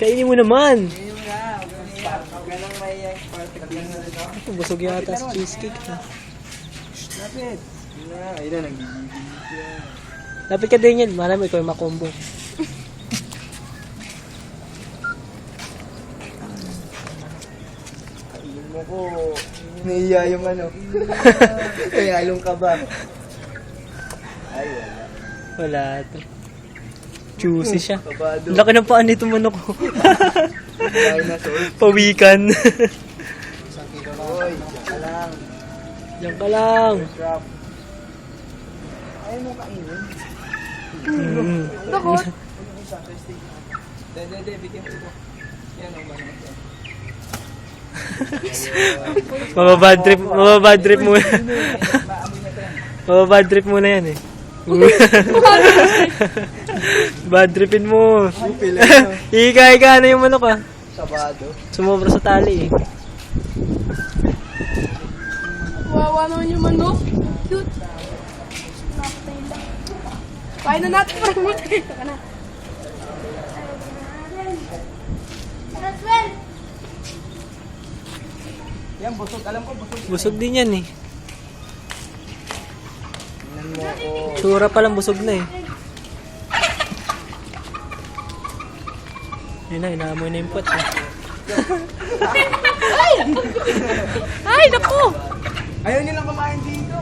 Kainin mo naman. Ngayon nga, huwag lang may perfect lang na rin ako. Ito, busog yata sa cheesecake. Ha? Lapit. Yun na, ayun na, nagigigil siya. Lapit ka din yan. Marami ikaw yung makombo. Kainin mo ko. Naiya yung ano. Kaya yung kaba. Ay, wala. Wala ito. Juicy siya. Kabado. Laki ng paan nito manok ko. Dinosaur. Pawikan. Oy, diyan ka lang. Diyan ka lang. Crap. Ayaw mo kainin. Bakit? Dede, bigyan ko ito. Yan, ang banat yan. Mababad trip muna. Mababad trip muna yan eh. Bad tripin mo. Ika na yung manok ah. Sabado. Sumobra sa tali eh. Wawa naman yung manok. Cute. Nakapatay lang. Kain na natin. Ito ka na. Yan, busog. Alam ko, busog. Busog din yan eh. Tingnan mo ako. Tsura pa lang busog na eh. Yun na, inaamoy na yung puwet eh. Ay, naku! Ayaw nilang kumain dito.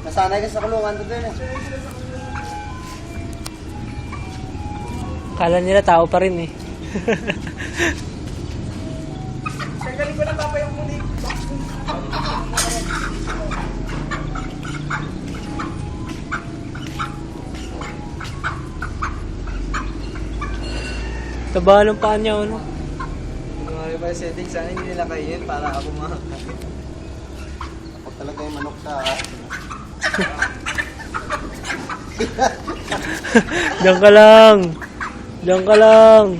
Nasanay ka sa kulungan doon eh. Kala nila tao pa rin eh. Galing ko lang papayong muli. Taba ng paa niya ano. Mga iba setting, sana hindi nila kainin para ako makakain. Ako talaga yung manok sa Diyan ka lang. Diyan ka lang.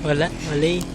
Wala, mali.